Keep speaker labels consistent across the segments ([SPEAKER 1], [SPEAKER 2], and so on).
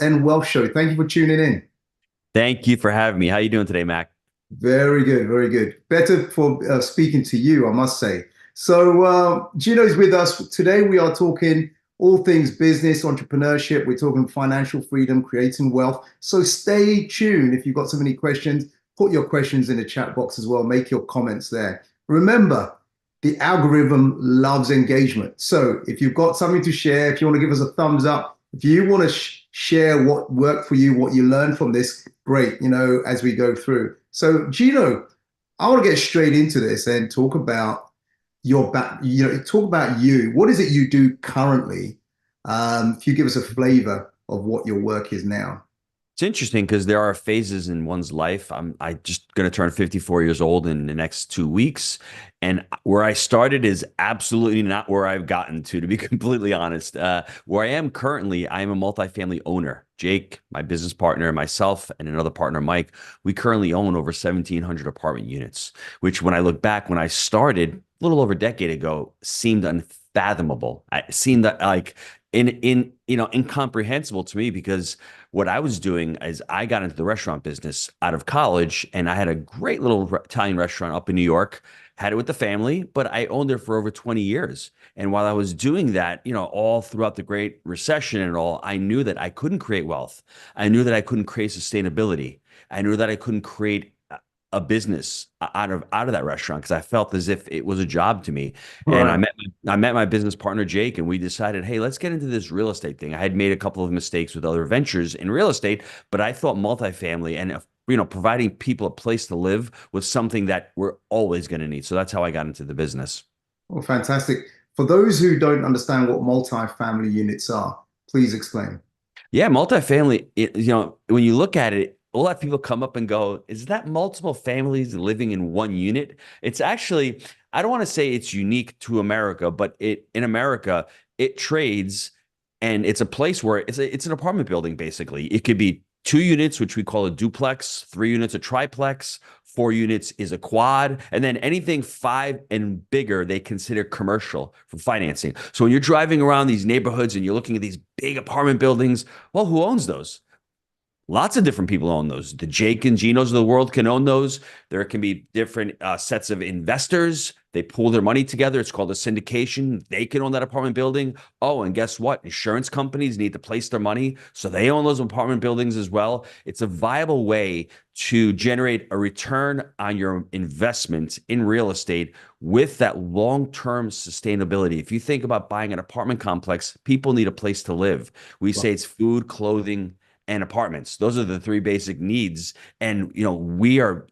[SPEAKER 1] and Wealth Show. Thank you for tuning in.
[SPEAKER 2] Thank you for having me. How you doing today, Mac?
[SPEAKER 1] Very good, very good. Better for speaking to you, I must say. So, Gino's with us today. We are talking all things business, entrepreneurship. We're talking financial freedom, creating wealth. So, stay tuned. If you've got so many questions, put your questions in the chat box as well. Make your comments there. Remember, the algorithm loves engagement. So, if you've got something to share, if you want to give us a thumbs up, if you want to share what worked for you, what you learned from this, great, as we go through. So, Gino, I want to get straight into this and talk about your back, talk about you. What is it you do currently? If you give us a flavor of what your work is now.
[SPEAKER 2] It's interesting because there are phases in one's life. I just going to turn 54 years old in the next 2 weeks. And where I started is absolutely not where I've gotten to be completely honest. Where I am currently, I am a multifamily owner. Jake, my business partner, myself, and another partner, Mike, we currently own over 1,700 apartment units, which when I look back, when I started a little over a decade ago, seemed unfathomable. It seemed that like incomprehensible to me because what I was doing is I got into the restaurant business out of college and I had a great little Italian restaurant up in New York, had it with the family, but I owned it for over 20 years. And while I was doing that, all throughout the Great Recession and all, I knew that I couldn't create wealth. I knew that I couldn't create sustainability. I knew that I couldn't create a business out of that restaurant because I felt as if it was a job to me. And
[SPEAKER 1] Right.
[SPEAKER 2] I met my business partner Jake, and we decided, hey, let's get into this real estate thing. I had made a couple of mistakes with other ventures in real estate, but I thought multifamily and providing people a place to live was something that we're always going to need. So that's how I got into the business.
[SPEAKER 1] Well, fantastic. For those who don't understand what multi-family units are, please explain.
[SPEAKER 2] Yeah, multifamily, when you look at it, a lot of people come up and go, is that multiple families living in one unit? It's actually, I don't want to say it's unique to America, but in America, it trades and it's a place where it's an apartment building, basically. It could be 2 units, which we call a duplex, 3 units, a triplex, 4 units is a quad, and then anything five and bigger, they consider commercial for financing. So when you're driving around these neighborhoods and you're looking at these big apartment buildings, well, who owns those? Lots of different people own those. The Jake and Ginos of the world can own those. There can be different sets of investors. They pool their money together. It's called a syndication. They can own that apartment building. Oh, and guess what? Insurance companies need to place their money. So they own those apartment buildings as well. It's a viable way to generate a return on your investment in real estate with that long-term sustainability. If you think about buying an apartment complex, people need a place to live. We say it's food, clothing, and apartments. Those are the three basic needs. And, we are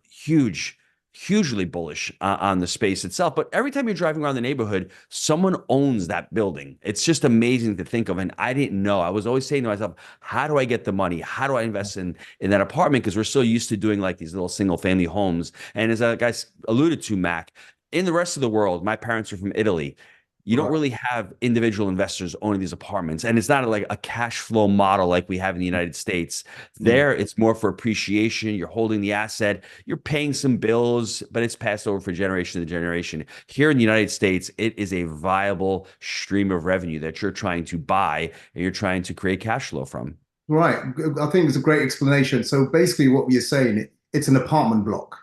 [SPEAKER 2] hugely bullish on the space itself. But every time you're driving around the neighborhood, someone owns that building. It's just amazing to think of. And I didn't know. I was always saying to myself, how do I get the money? How do I invest in that apartment? Because we're so used to doing like these little single family homes. And as a guy alluded to, Mac, in the rest of the world, my parents are from Italy. You don't
[SPEAKER 1] Right.
[SPEAKER 2] really have individual investors owning these apartments. And it's not like a cash flow model like we have in the United States.
[SPEAKER 1] Mm.
[SPEAKER 2] There, it's more for appreciation. You're holding the asset, you're paying some bills, but it's passed over from generation to generation. Here in the United States, it is a viable stream of revenue that you're trying to buy and you're trying to create cash flow from.
[SPEAKER 1] Right. I think it's a great explanation. So basically what you're saying, it's an apartment block.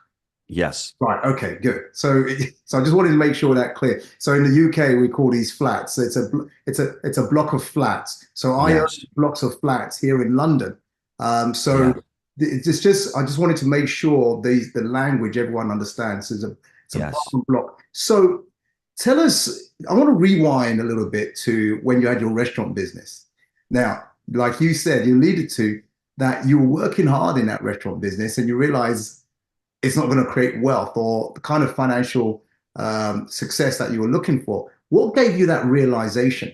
[SPEAKER 2] Yes.
[SPEAKER 1] Right. Okay. Good. So I just wanted to make sure that clear. So in the UK, we call these flats. It's a block of flats. So I own
[SPEAKER 2] Yes.
[SPEAKER 1] blocks of flats here in London. So
[SPEAKER 2] Yeah.
[SPEAKER 1] it's just I just wanted to make sure the language everyone understands is it's a
[SPEAKER 2] Yes.
[SPEAKER 1] apartment block. So tell us. I want to rewind a little bit to when you had your restaurant business. Now, like you said, you alluded to that you were working hard in that restaurant business, and you realize it's not going to create wealth or the kind of financial success that you were looking for. What gave you that realization?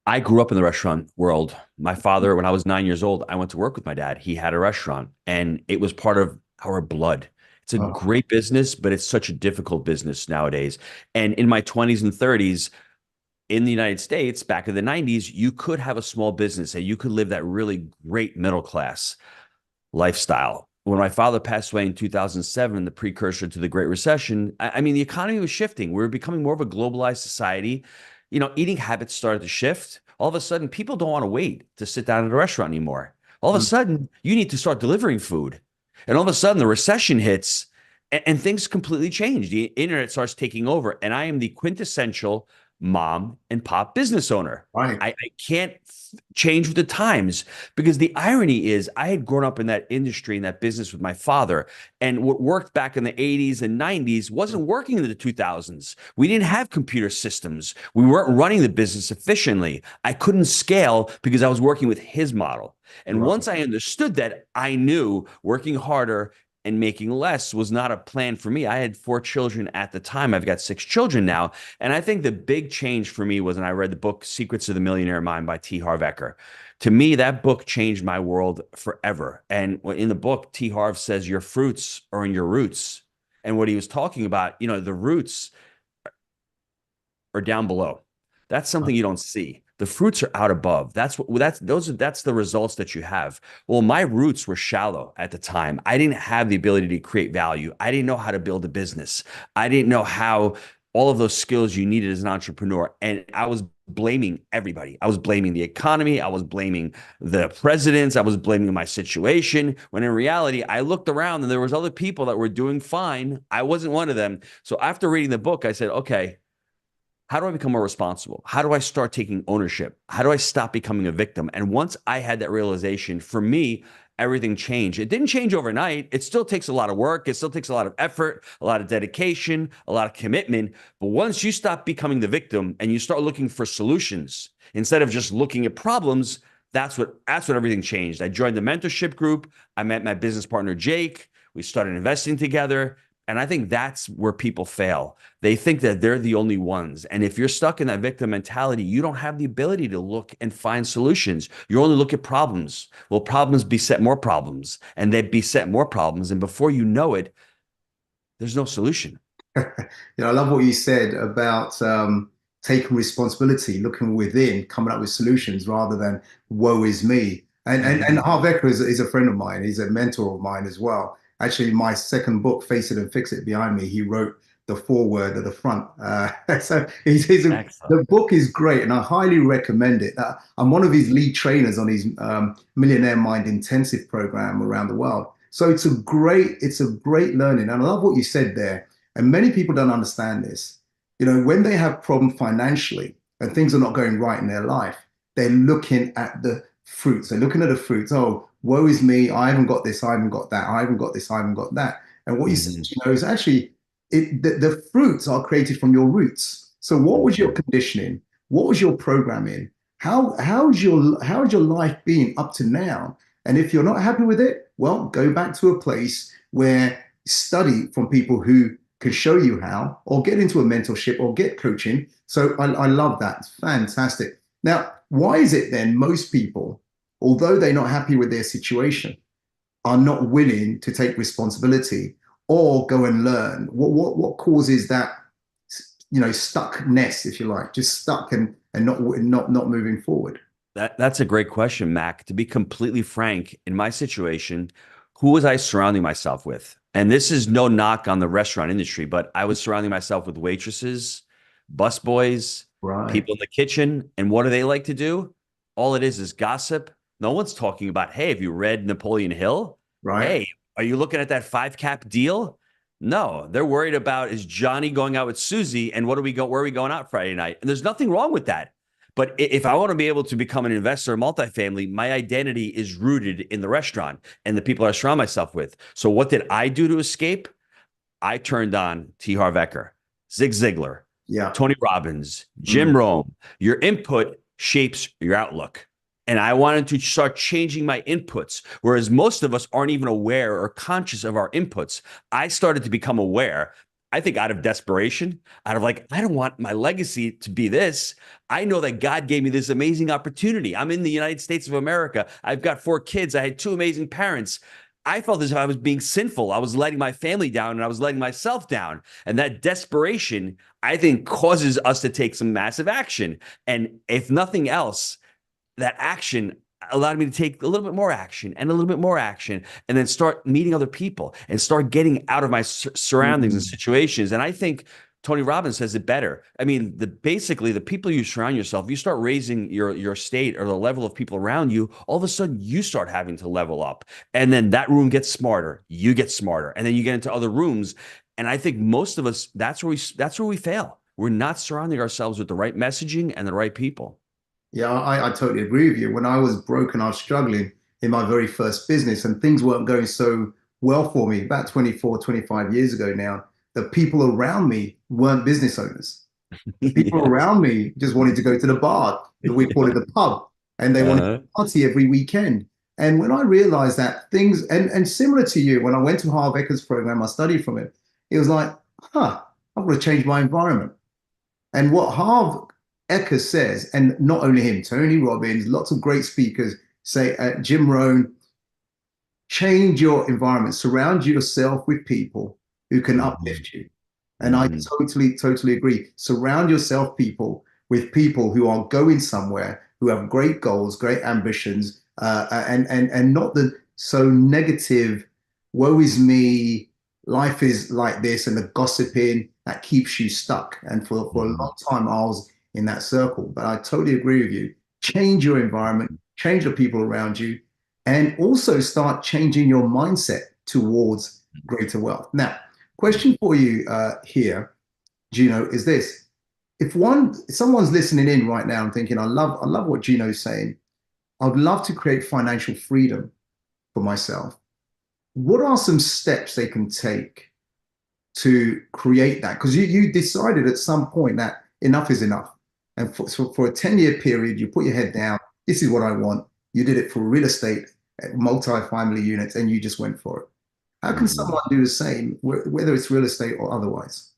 [SPEAKER 2] I grew up in the restaurant world. My father, when I was 9 years old, I went to work with my dad. He had a restaurant and it was part of our blood. It's a
[SPEAKER 1] Oh,
[SPEAKER 2] great business, but it's such a difficult business nowadays. And in my 20s and 30s, in the United States, back in the 90s, you could have a small business and you could live that really great middle class lifestyle. When my father passed away in 2007, the precursor to the Great Recession, I mean, the economy was shifting. We were becoming more of a globalized society. Eating habits started to shift. all of a sudden people don't want to wait to sit down at a restaurant anymore. All of a
[SPEAKER 1] Mm.
[SPEAKER 2] sudden you need to start delivering food. And all of a sudden the recession hits and things completely change. The internet starts taking over. And I am the quintessential mom and pop business owner.
[SPEAKER 1] Right.
[SPEAKER 2] I can't change with the times because the irony is I had grown up in that industry, in that business with my father. And what worked back in the 80s and 90s wasn't working in the 2000s. We didn't have computer systems. We weren't running the business efficiently. I couldn't scale because I was working with his model. And
[SPEAKER 1] Right.
[SPEAKER 2] once I understood that, I knew working harder and making less was not a plan for me. I had 4 children at the time. I've got 6 children now. And I think the big change for me was when I read the book Secrets of the Millionaire Mind by T. Harv Eker. To me, that book changed my world forever. And in the book, T. Harv says your fruits are in your roots. And what he was talking about, the roots are down below. That's something you don't see. The fruits are out above. That's the results that you have. Well, my roots were shallow at the time. I didn't have the ability to create value. I didn't know how to build a business. I didn't know how all of those skills you needed as an entrepreneur. And I was blaming everybody. I was blaming the economy. I was blaming the presidents. I was blaming my situation. When in reality, I looked around and there was other people that were doing fine. I wasn't one of them. So after reading the book, I said, okay, how do I become more responsible? How do I start taking ownership? How do I stop becoming a victim? And once I had that realization, for me, everything changed. It didn't change overnight. It still takes a lot of work. It still takes a lot of effort, a lot of dedication, a lot of commitment. But once you stop becoming the victim and you start looking for solutions instead of just looking at problems, that's what everything changed. I joined the mentorship group. I met my business partner, Jake. We started investing together. And I think that's where people fail. They think that they're the only ones. And if you're stuck in that victim mentality, you don't have the ability to look and find solutions. You only look at problems. Well, problems beset more problems, and they beset more problems. And before you know it, there's no solution.
[SPEAKER 1] I love what you said about taking responsibility, looking within, coming up with solutions rather than woe is me. And
[SPEAKER 2] Mhm.
[SPEAKER 1] Harv Eker is a friend of mine. He's a mentor of mine as well. Actually, my second book, Face It and Fix It, behind me, he wrote the foreword at the front. So
[SPEAKER 2] Excellent.
[SPEAKER 1] the book is great, and I highly recommend it. I'm one of his lead trainers on his Millionaire Mind Intensive program around the world. So it's a great learning. And I love what you said there. And many people don't understand this. When they have problems financially and things are not going right in their life, they're looking at the fruits. They're looking at the fruits. Oh, woe is me. I haven't got this. I haven't got that. I haven't got this. I haven't got that. And what you said,
[SPEAKER 2] Mhm.
[SPEAKER 1] is actually the fruits are created from your roots. So what was your
[SPEAKER 2] Mhm.
[SPEAKER 1] conditioning? What was your programming? How's your life been up to now? And if you're not happy with it, well, go back to a place where study from people who can show you how, or get into a mentorship or get coaching. So I love that. It's fantastic. Now, why is it then most people, although they're not happy with their situation, are not willing to take responsibility or go and learn? What causes that, stuckness, if you like, just stuck and not moving forward?
[SPEAKER 2] That's a great question, Mac. To be completely frank, in my situation, who was I surrounding myself with? And this is no knock on the restaurant industry, but I was surrounding myself with waitresses, busboys,
[SPEAKER 1] Right,
[SPEAKER 2] people in the kitchen. And what do they like to do? All it is gossip. No one's talking about, hey, have you read Napoleon Hill?
[SPEAKER 1] right.
[SPEAKER 2] Hey, are you looking at that 5 cap deal? No, they're worried about is Johnny going out with Susie and where are we going out Friday night? And there's nothing wrong with that. But if I want to be able to become an investor in multifamily, my identity is rooted in the restaurant and the people I surround myself with. So what did I do to escape? I turned on T. Harv Eker, Zig Ziglar,
[SPEAKER 1] Yeah.
[SPEAKER 2] Tony Robbins,
[SPEAKER 1] Mm.
[SPEAKER 2] Jim Rome. Your input shapes your outlook. And I wanted to start changing my inputs, whereas most of us aren't even aware or conscious of our inputs. I started to become aware. I think out of desperation, out of like, I don't want my legacy to be this. I know that God gave me this amazing opportunity. I'm in the United States of America. I've got 4 kids. I had 2 amazing parents. I felt as if I was being sinful. I was letting my family down and I was letting myself down. And that desperation, I think, causes us to take some massive action. And if nothing else, that action allowed me to take a little bit more action and a little bit more action and then start meeting other people and start getting out of my surroundings and
[SPEAKER 1] Mm.
[SPEAKER 2] situations. And I think Tony Robbins says it better. I mean, basically the people you surround yourself, you start raising your state or the level of people around you, all of a sudden you start having to level up. And then that room gets smarter, you get smarter, and then you get into other rooms. And I think most of us, that's where we fail. We're not surrounding ourselves with the right messaging and the right people.
[SPEAKER 1] Yeah, I totally agree with you. When I was broke and I was struggling in my very first business and things weren't going so well for me, about 24, 25 years ago now, the people around me weren't business owners. The people
[SPEAKER 2] Yeah.
[SPEAKER 1] around me just wanted to go to the bar, we call it the pub, and they wanted to
[SPEAKER 2] Uh-huh.
[SPEAKER 1] party every weekend. And when I realized that things, and similar to you, when I went to Harv Eker's program, I studied from it was like, I've got to change my environment. And what Harv Eker says, and not only him, Tony Robbins, lots of great speakers say, Jim Rohn, change your environment, surround yourself with people who can
[SPEAKER 2] Mhm.
[SPEAKER 1] uplift you. And I
[SPEAKER 2] Mhm.
[SPEAKER 1] totally agree. Surround yourself with people who are going somewhere, who have great goals, great ambitions, and not the so negative, woe is me, life is like this, and the gossiping that keeps you stuck. And for a
[SPEAKER 2] Mhm.
[SPEAKER 1] long time, I was in that circle. But I totally agree with you. Change your environment, change the people around you, and also start changing your mindset towards greater wealth. Now, question for you here, Gino, is this: if someone's listening in right now and thinking, I love what Gino's saying, I'd love to create financial freedom for myself. What are some steps they can take to create that? Because you decided at some point that enough is enough. And so for a 10-year period, you put your head down. This is what I want. You did it for real estate, multi-family units, and you just went for it. How can
[SPEAKER 2] Mhm.
[SPEAKER 1] someone do the same, whether it's real estate or otherwise?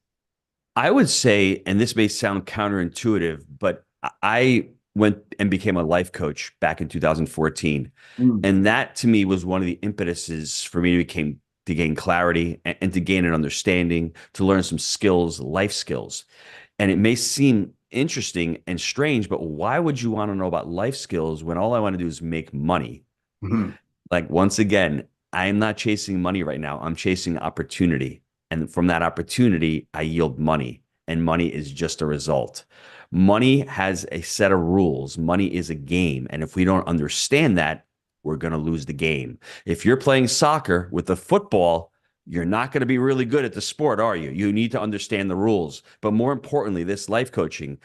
[SPEAKER 2] I would say, and this may sound counterintuitive, but I went and became a life coach back in 2014.
[SPEAKER 1] Mm,
[SPEAKER 2] And that to me was one of the impetuses for me to gain clarity and to gain an understanding, to learn some skills, life skills. And it may seem interesting and strange, but why would you want to know about life skills when all I want to do is make money?
[SPEAKER 1] mhm,
[SPEAKER 2] Like, once again, I am not chasing money right now. I'm chasing opportunity. And from that opportunity, I yield money. And money is just a result. Money has a set of rules. Money is a game. And if we don't understand that, we're going to lose the game. If you're playing soccer with a football, you're not going to be really good at the sport, are you? You need to understand the rules. But more importantly, this life coaching,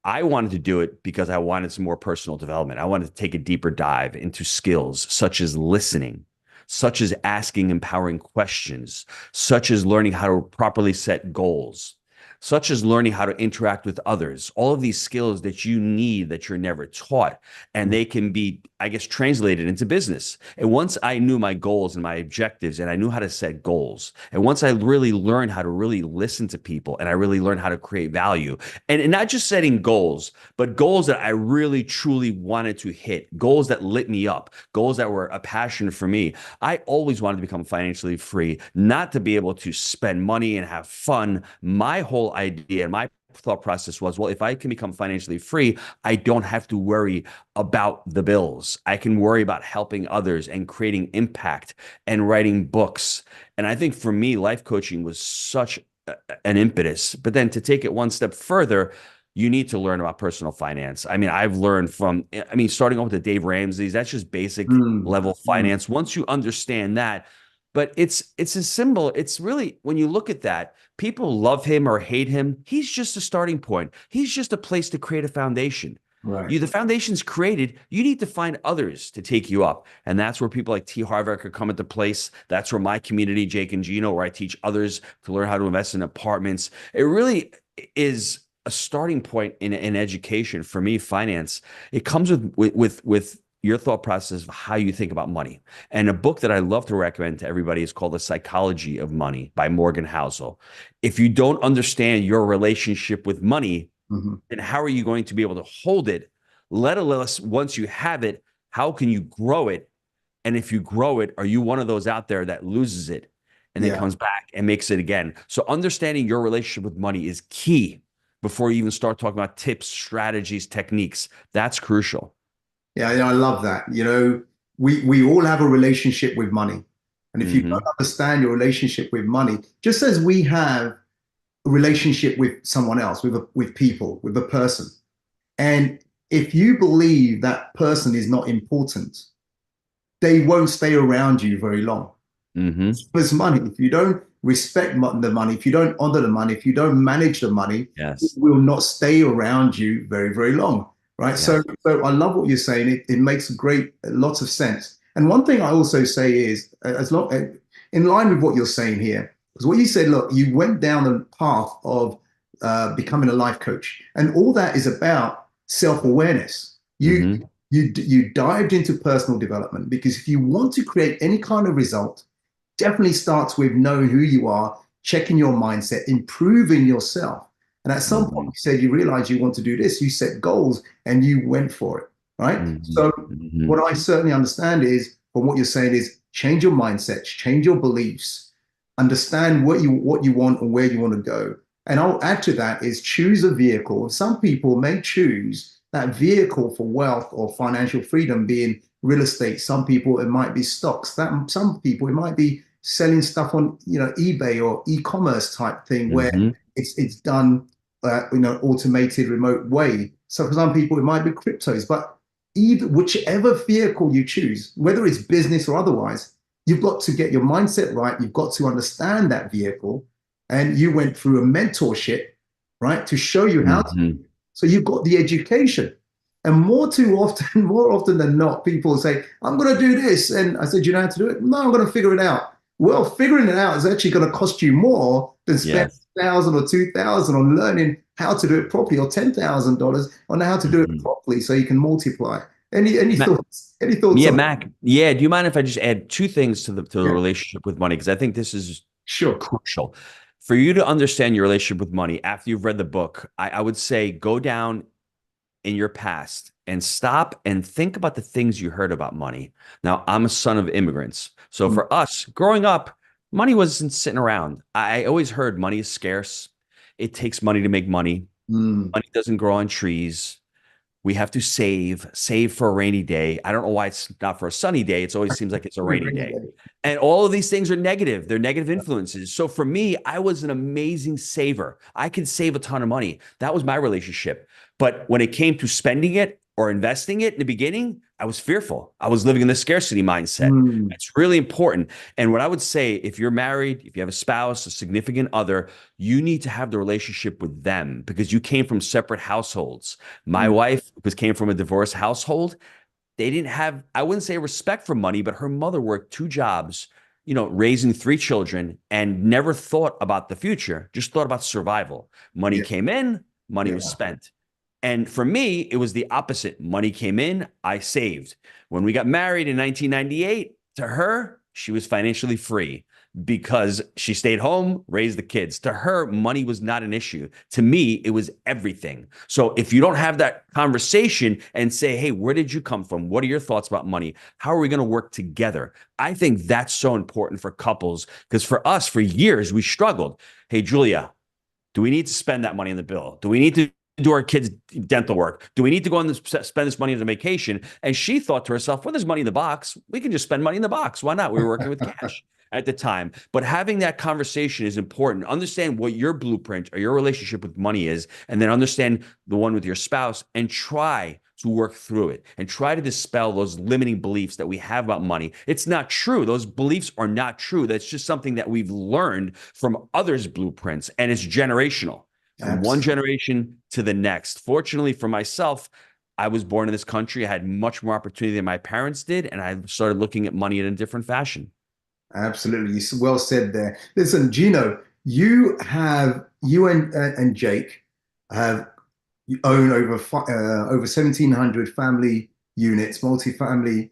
[SPEAKER 2] I wanted to do it because I wanted some more personal development. I wanted to take a deeper dive into skills such as listening, such as asking empowering questions, such as learning how to properly set goals, such as learning how to interact with others. All of these skills that you need that you're never taught, and they can be, I guess, translated into business. And once I knew my goals and my objectives, and I knew how to set goals, and once I really learned how to really listen to people, and I really learned how to create value, and not just setting goals, but goals that I really truly wanted to hit, goals that lit me up, goals that were a passion for me. I always wanted to become financially free, not to be able to spend money and have fun. My whole idea and my thought process was, well, if I can become financially free, I don't have to worry about the bills. I can worry about helping others and creating impact and writing books. And I think for me, life coaching was such an impetus. But then to take it one step further, you need to learn about personal finance. I mean, I've learned from, I mean, starting off with the Dave Ramsey's, that's just basic
[SPEAKER 1] mm,
[SPEAKER 2] level
[SPEAKER 1] mm.
[SPEAKER 2] finance. Once you understand that, but it's a symbol. It's really, when you look at that, people love him or hate him. He's just a starting point. He's just a place to create a foundation.
[SPEAKER 1] Right.
[SPEAKER 2] The foundation's created. You need to find others to take you up. And that's where people like T. Harv Eker come into place. That's where my community, Jake and Gino, where I teach others to learn how to invest in apartments. It really is a starting point in education for me. Finance, it comes with your thought process of how you think about money. And a book that I love to recommend to everybody is called The Psychology of Money by Morgan Housel. If you don't understand your relationship with money,
[SPEAKER 1] Mhm.
[SPEAKER 2] then how are you going to be able to hold it? Let alone, once you have it, how can you grow it? And if you grow it, are you one of those out there that loses it and then
[SPEAKER 1] Yeah.
[SPEAKER 2] comes back and makes it again? So understanding your relationship with money is key before you even start talking about tips, strategies, techniques. That's crucial.
[SPEAKER 1] Yeah, I love that. We all have a relationship with money. And if you don't
[SPEAKER 2] Hmm.
[SPEAKER 1] understand your relationship with money, just as we have a relationship with someone else, with people, with a person. And if you believe that person is not important, they won't stay around you very long.
[SPEAKER 2] Mm-hmm.
[SPEAKER 1] There's money. If you don't respect the money, if you don't honor the money, if you don't manage the money, it
[SPEAKER 2] Yes.
[SPEAKER 1] will not stay around you very, very long. Right.
[SPEAKER 2] Yes.
[SPEAKER 1] So I love what you're saying. It makes lots of sense. And one thing I also say is, as long in line with what you're saying here, because what you said, look, you went down the path of becoming a life coach, and all that is about self-awareness.
[SPEAKER 2] Mm-hmm.
[SPEAKER 1] You dived into personal development because if you want to create any kind of result, definitely starts with knowing who you are, checking your mindset, improving yourself. And at some point,
[SPEAKER 2] Mm-hmm.
[SPEAKER 1] you said you realized you want to do this, you set goals and you went for it, right?
[SPEAKER 2] Mm-hmm.
[SPEAKER 1] So,
[SPEAKER 2] Mm-hmm.
[SPEAKER 1] what I certainly understand is, from what you're saying, is change your mindset, change your beliefs, understand what you want and where you want to go. And I'll add to that is choose a vehicle. Some people may choose that vehicle for wealth or financial freedom being real estate. Some people it might be stocks. That some people it might be selling stuff on eBay or e-commerce type thing where
[SPEAKER 2] Mm-hmm.
[SPEAKER 1] it's done automated remote way. So for some people it might be cryptos, but either whichever vehicle you choose, whether it's business or otherwise, you've got to get your mindset right. You've got to understand that vehicle, and you went through a mentorship, right, to show you how to.
[SPEAKER 2] Mm-hmm.
[SPEAKER 1] So you've got the education. And more often than not, people say, I'm going to do this. And I said, you know how to do it? No, I'm going to figure it out. Well, figuring it out is actually going to cost you more than spend
[SPEAKER 2] Yes.
[SPEAKER 1] 1,000 or 2,000 on learning how to do it properly, or $10,000 on how to do it
[SPEAKER 2] Mm-hmm.
[SPEAKER 1] properly so you can multiply. Any thoughts? Any thoughts
[SPEAKER 2] Yeah,
[SPEAKER 1] on?
[SPEAKER 2] Mac. Yeah, do you mind if I just add two things to the
[SPEAKER 1] Yeah,
[SPEAKER 2] relationship with money? Because I think this is
[SPEAKER 1] sure.
[SPEAKER 2] crucial. For you to understand your relationship with money after you've read the book, I would say go down in your past and stop and think about the things you heard about money. Now, I'm a son of immigrants. So
[SPEAKER 1] Mm,
[SPEAKER 2] for us, growing up, money wasn't sitting around. I always heard money is scarce. It takes money to make money.
[SPEAKER 1] mm.
[SPEAKER 2] Money doesn't grow on trees. We have to save for a rainy day. I don't know why it's not for a sunny day. It always seems like it's a rainy day. And all of these things are negative. They're negative influences. So for me, I was an amazing saver. I could save a ton of money. That was my relationship. But when it came to spending it or investing it in the beginning, I was fearful. I was living in the scarcity mindset.
[SPEAKER 1] Mm,
[SPEAKER 2] It's really important. And what I would say, if you're married, if you have a spouse, a significant other, you need to have the relationship with them because you came from separate households. My
[SPEAKER 1] mm,
[SPEAKER 2] wife came from a divorced household. They didn't have, I wouldn't say respect for money, but her mother worked two jobs, raising three children and never thought about the future, just thought about survival. Money
[SPEAKER 1] yeah,
[SPEAKER 2] came in, money was
[SPEAKER 1] yeah.
[SPEAKER 2] spent. And for me, it was the opposite. Money came in, I saved. When we got married in 1998, to her, she was financially free because she stayed home, raised the kids. To her, money was not an issue. To me, it was everything. So if you don't have that conversation and say, hey, where did you come from? What are your thoughts about money? How are we going to work together? I think that's so important for couples because for us, for years, we struggled. Hey, Julia, do we need to spend that money on the bill? Do we need to do our kids' dental work? Do we need to go and spend this money on a vacation? And she thought to herself, well, there's money in the box. We can just spend money in the box. Why not? We were working with cash at the time. But having that conversation is important. Understand what your blueprint or your relationship with money is, and then understand the one with your spouse and try to work through it and try to dispel those limiting beliefs that we have about money. It's not true. Those beliefs are not true. That's just something that we've learned from others' blueprints, and it's generational from one
[SPEAKER 1] Absolutely.
[SPEAKER 2] generation to the next. Fortunately for myself, I was born in this country. I had much more opportunity than my parents did, and I started looking at money in a different fashion.
[SPEAKER 1] Absolutely. Well said there. Listen, Gino, you and Jake have you own over 1,700 family units, multifamily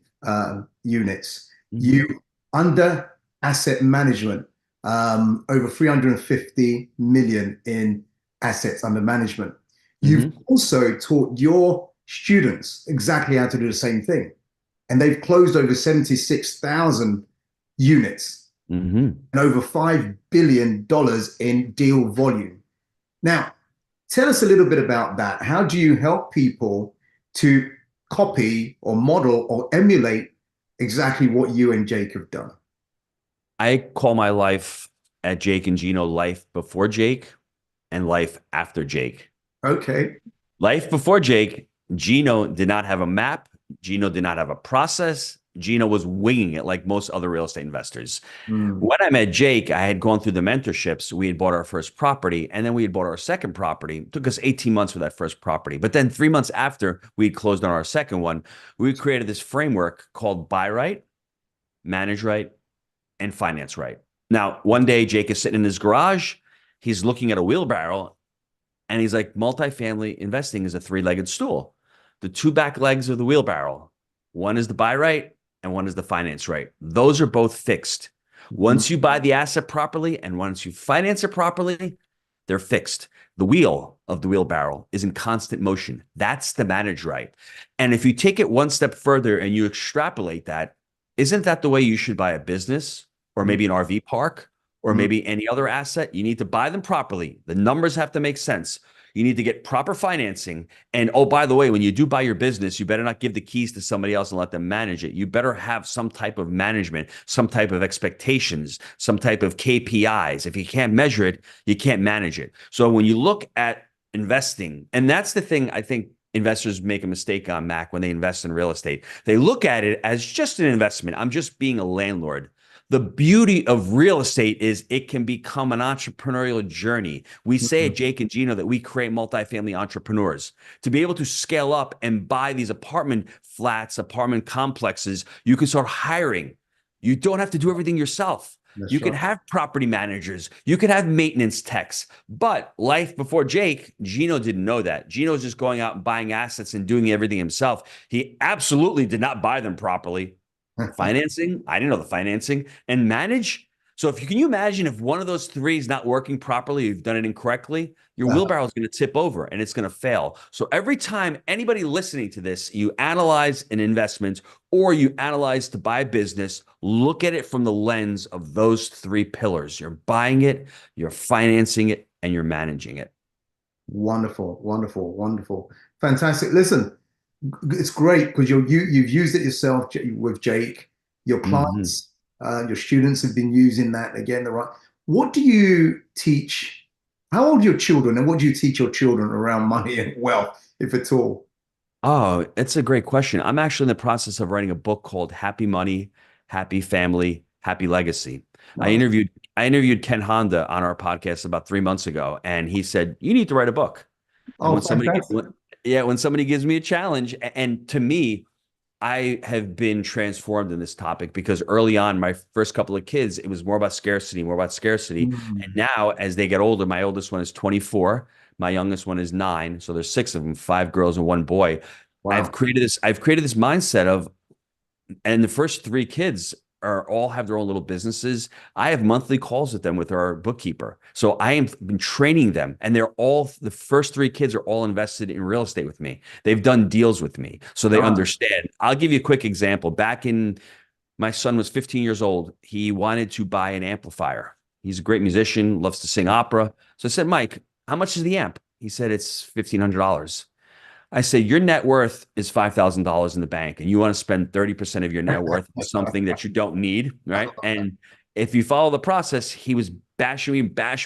[SPEAKER 1] units.
[SPEAKER 2] Mhm.
[SPEAKER 1] You under asset management, over 350 million in assets under management. You've
[SPEAKER 2] Mhm.
[SPEAKER 1] also taught your students exactly how to do the same thing, and they've closed over 76,000 units
[SPEAKER 2] Mhm.
[SPEAKER 1] and over $5 billion in deal volume. Now, tell us a little bit about that. How do you help people to copy or model or emulate exactly what you and Jake have done?
[SPEAKER 2] I call my life at Jake and Gino life before Jake. and life after Jake.
[SPEAKER 1] Okay.
[SPEAKER 2] Life before Jake, Gino did not have a map. Gino did not have a process. Gino was winging it like most other real estate investors.
[SPEAKER 1] Mm.
[SPEAKER 2] When I met Jake, I had gone through the mentorships. We had bought our first property, and then we had bought our second property. It took us 18 months for that first property. But then 3 months after we had closed on our second one, we created this framework called buy right, manage right, and finance right. Now, one day Jake is sitting in his garage. He's looking at a wheelbarrow, and he's like, multifamily investing is a three-legged stool. The two back legs of the wheelbarrow, one is the buy right and one is the finance right. Those are both fixed.
[SPEAKER 1] Mm.
[SPEAKER 2] Once you buy the asset properly and once you finance it properly, they're fixed. The wheel of the wheelbarrow is in constant motion. That's the manage right. And if you take it one step further and you extrapolate that, isn't that the way you should buy a business or
[SPEAKER 1] Mm.
[SPEAKER 2] maybe an RV park or
[SPEAKER 1] Mm.
[SPEAKER 2] maybe any other asset? You need to buy them properly. The numbers have to make sense. You need to get proper financing. And oh, by the way, when you do buy your business, you better not give the keys to somebody else and let them manage it. You better have some type of management, some type of expectations, some type of KPIs. If you can't measure it, you can't manage it. So when you look at investing, and that's the thing I think investors make a mistake on, Mac, when they invest in real estate. They look at it as just an investment. I'm just being a landlord. The beauty of real estate is it can become an entrepreneurial journey. We say
[SPEAKER 1] Mm.
[SPEAKER 2] at Jake and Gino that we create multifamily entrepreneurs to be able to scale up and buy these apartment flats, apartment complexes. You can start hiring. You don't have to do everything yourself. You
[SPEAKER 1] That's
[SPEAKER 2] can
[SPEAKER 1] right.
[SPEAKER 2] have property managers. You can have maintenance techs. But life before Jake, Gino didn't know that. Gino was just going out and buying assets and doing everything himself. He absolutely did not buy them properly. Financing, I didn't know the financing, and manage. So if you can you imagine if one of those three is not working properly, you've done it incorrectly, your wheelbarrow is going to tip over and it's going to fail. So every time anybody listening to this, you analyze an investment or you analyze to buy a business, look at it from the lens of those three pillars. You're buying it, you're financing it, and you're managing it.
[SPEAKER 1] Wonderful, wonderful, wonderful. Fantastic. Listen, it's great because you've used it yourself with Jake. Your
[SPEAKER 2] Mhm.
[SPEAKER 1] clients, your students have been using that again. The right. What do you teach? How old are your children, and what do you teach your children around money and wealth, if at all?
[SPEAKER 2] Oh, it's a great question. I'm actually in the process of writing a book called Happy Money, Happy Family, Happy Legacy. I
[SPEAKER 1] Nice.
[SPEAKER 2] interviewed I interviewed Ken Honda on our podcast about 3 months ago, and he said, "You need to write a book." And
[SPEAKER 1] Oh, fantastic.
[SPEAKER 2] when somebody gives me a challenge, and to me, I have been transformed in this topic because early on, my first couple of kids, it was more about scarcity, more about scarcity. And
[SPEAKER 1] Mm.
[SPEAKER 2] now, as they get older, my oldest one is 24, my youngest one is 9. So there's six of them, five girls and one boy.
[SPEAKER 1] Wow.
[SPEAKER 2] I've created this mindset of, and the first three kids are all have their own little businesses. I have monthly calls with them with our bookkeeper. So I am been training them, and they're all the first three kids are all invested in real estate with me. They've done deals with me, so they
[SPEAKER 1] Nice.
[SPEAKER 2] understand. I'll give you a quick example. Back in my son was 15 years old. He wanted to buy an amplifier. He's a great musician, loves to sing opera. So I said, Mike, how much is the amp? He said it's $1,500. I say your net worth is $5,000 in the bank, and you want to spend 30% of your net worth on something that you don't need, right? And if you follow the process, he was bashing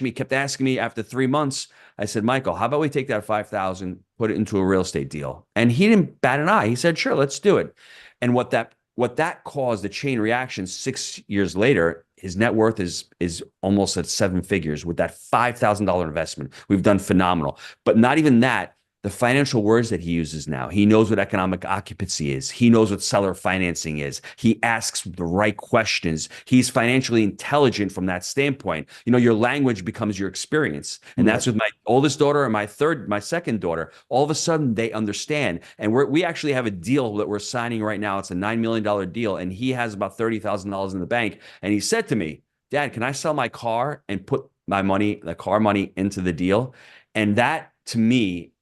[SPEAKER 2] me, kept asking me after 3 months. I said, Michael, how about we take that 5,000, put it into a real estate deal? And he didn't bat an eye. He said, sure, let's do it. And what that caused, the chain reaction 6 years later, his net worth is almost at seven figures with that $5,000 investment. We've done phenomenal. But not even that, the financial words that he uses now. He knows what economic occupancy is. He knows what seller financing is. He asks the right questions. He's financially intelligent from that standpoint. You know, your language becomes your experience. And
[SPEAKER 1] Yeah.
[SPEAKER 2] that's with my oldest daughter and my second daughter. All of a sudden they understand. And we actually have a deal that we're signing right now. It's a $9 million deal. And he has about $30,000 in the bank. And he said to me, Dad, can I sell my car and put my money, the car money into the deal? And that to me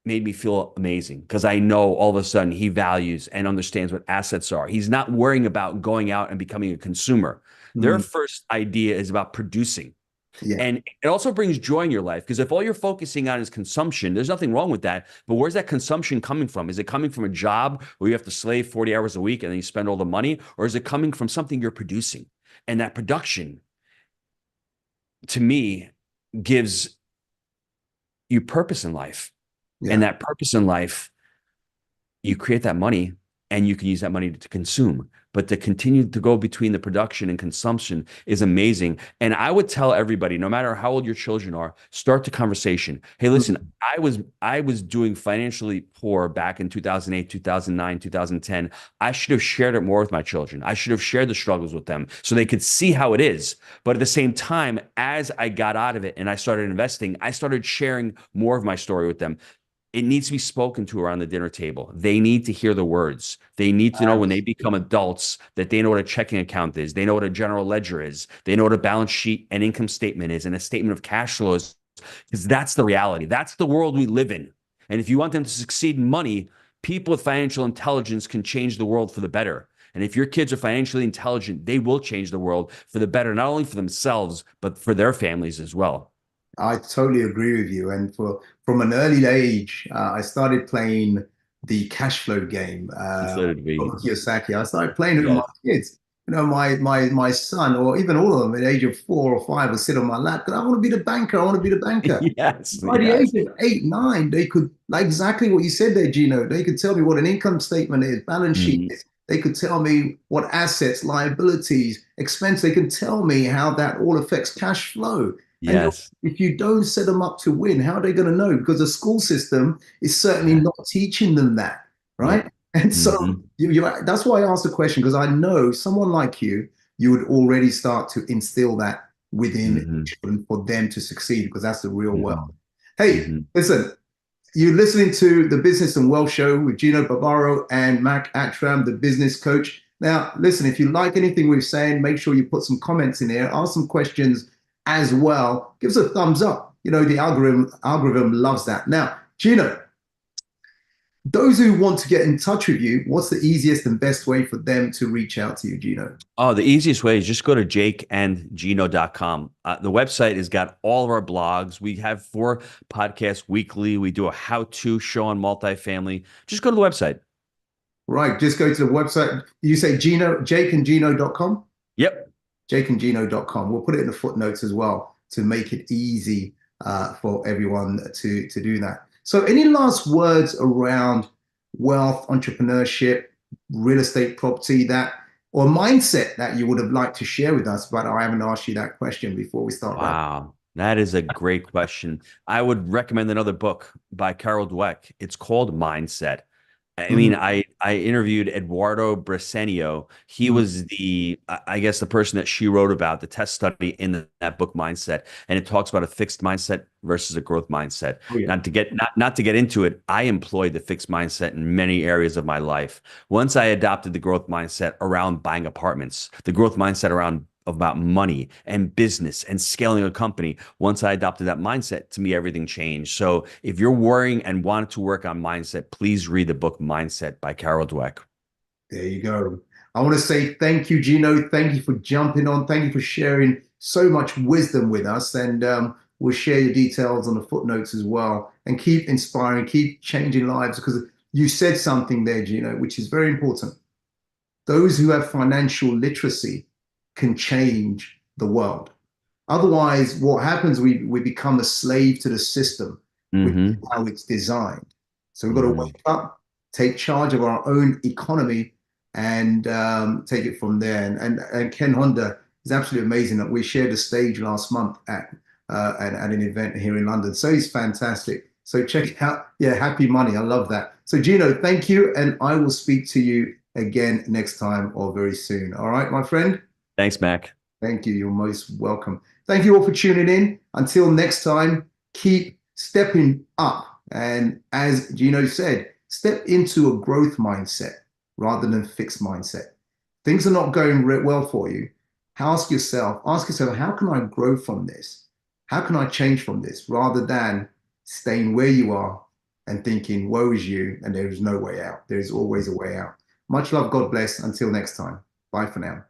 [SPEAKER 2] made me feel amazing because I know all of a sudden he values and understands what assets are. He's not worrying about going out and becoming a consumer. Their
[SPEAKER 1] Mm.
[SPEAKER 2] first idea is about producing.
[SPEAKER 1] Yeah.
[SPEAKER 2] And it also brings joy in your life because if all you're focusing on is consumption, there's nothing wrong with that. But where's that consumption coming from? Is it coming from a job where you have to slave 40 hours a week and then you spend all the money? Or is it coming from something you're producing? And that production, to me, gives you purpose in life. And
[SPEAKER 1] Yeah.
[SPEAKER 2] that purpose in life, you create that money and you can use that money to consume. But to continue to go between the production and consumption is amazing. And I would tell everybody, no matter how old your children are, start the conversation. Hey, listen,
[SPEAKER 1] Mm.
[SPEAKER 2] I was doing financially poor back in 2008, 2009, 2010. I should have shared it more with my children. I should have shared the struggles with them so they could see how it is. But at the same time, as I got out of it and I started investing, I started sharing more of my story with them. It needs to be spoken to around the dinner table. They need to hear the words. They need to know when they become adults that they know what a checking account is. They know what a general ledger is. They know what a balance sheet and income statement is and a statement of cash flows, because that's the reality. That's the world we live in. And if you want them to succeed in money, people with financial intelligence can change the world for the better. And if your kids are financially intelligent, they will change the world for the better, not only for themselves, but for their families as well.
[SPEAKER 1] I totally agree with you. And from an early age, I started playing the cash flow game.
[SPEAKER 2] So did we.
[SPEAKER 1] From Kiyosaki. I started playing it with my
[SPEAKER 2] Yes.
[SPEAKER 1] kids. You know, my son, or even all of them, at the age of 4 or 5, would sit on my lap. I want to be the banker. I want to be the banker.
[SPEAKER 2] Yes.
[SPEAKER 1] By the age
[SPEAKER 2] Yes.
[SPEAKER 1] of 8, 9, they could, like exactly what you said there, Gino. They could tell me what an income statement is, balance sheet
[SPEAKER 2] Mhm.
[SPEAKER 1] is. They could tell me what assets, liabilities, expense. They can tell me how that all affects cash flow. And
[SPEAKER 2] Yes.
[SPEAKER 1] if you don't set them up to win, how are they going to know? Because the school system is certainly
[SPEAKER 2] Yeah.
[SPEAKER 1] not teaching them that, right?
[SPEAKER 2] Nope.
[SPEAKER 1] And so
[SPEAKER 2] Hmm.
[SPEAKER 1] that's why I asked the question, because I know someone like you would already start to instill that within
[SPEAKER 2] Hmm.
[SPEAKER 1] children for them to succeed, because that's the real world.
[SPEAKER 2] Hmm.
[SPEAKER 1] Hey,
[SPEAKER 2] Hmm.
[SPEAKER 1] listen, you're listening to the Business and Wealth Show with Gino Barbaro and Mac Attram, the business coach. Now, listen, if you like anything we're saying, make sure you put some comments in there, ask some questions as well. Give us a thumbs up. You know, the algorithm loves that. Now, Gino, those who want to get in touch with you, what's the easiest and best way for them to reach out to you, Gino?
[SPEAKER 2] Oh, the easiest way is just go to jakeandgino.com. The website has got all of our blogs. We have 4 podcasts weekly. We do a how-to show on multifamily. Just go to the website.
[SPEAKER 1] Right, just go to the website. You say Gino, jakeandgino.com?
[SPEAKER 2] Yep.
[SPEAKER 1] jakeandgino.com. We'll put it in the footnotes as well to make it easy for everyone to do that. So, any last words around wealth, entrepreneurship, real estate, property, that or mindset that you would have liked to share with us? But I haven't asked you that question before we start wrapping.
[SPEAKER 2] Wow. That is a great question. I would recommend another book by Carol Dweck. It's called Mindset. I
[SPEAKER 1] Mm,
[SPEAKER 2] mean, I interviewed Eduardo Bresenio. He
[SPEAKER 1] mm.
[SPEAKER 2] was I guess, the person that she wrote about, the test study in that book, Mindset, and it talks about a fixed mindset versus a growth mindset.
[SPEAKER 1] Oh yeah.
[SPEAKER 2] Not to get into it, I employed the fixed mindset in many areas of my life. Once I adopted the growth mindset around buying apartments, the growth mindset around about money and business and scaling a company. Once I adopted that mindset, to me, everything changed. So if you're worrying and want to work on mindset, please read the book Mindset by Carol Dweck.
[SPEAKER 1] There you go. I want to say thank you, Gino. Thank you for jumping on. Thank you for sharing so much wisdom with us. And we'll share your details on the footnotes as well. And keep inspiring, keep changing lives, because you said something there, Gino, which is very important. Those who have financial literacy can change the world. Otherwise, what happens, we become a slave to the system, which is
[SPEAKER 2] Hmm.
[SPEAKER 1] how it's designed. So we've got to
[SPEAKER 2] Hmm.
[SPEAKER 1] wake up, take charge of our own economy, and take it from there. And Ken Honda is absolutely amazing. That we shared a stage last month at an event here in London. So he's fantastic. So check it out. Yeah, Happy Money. I love that. So Gino, thank you, and I will speak to you again next time or very soon. All right, my friend.
[SPEAKER 2] Thanks, Mac.
[SPEAKER 1] Thank you. You're most welcome. Thank you all for tuning in. Until next time, keep stepping up. And as Gino said, step into a growth mindset rather than fixed mindset. Things are not going well for you. Ask yourself, how can I grow from this? How can I change from this? Rather than staying where you are and thinking, woe is you, and there is no way out. There is always a way out. Much love. God bless. Until next time. Bye for now.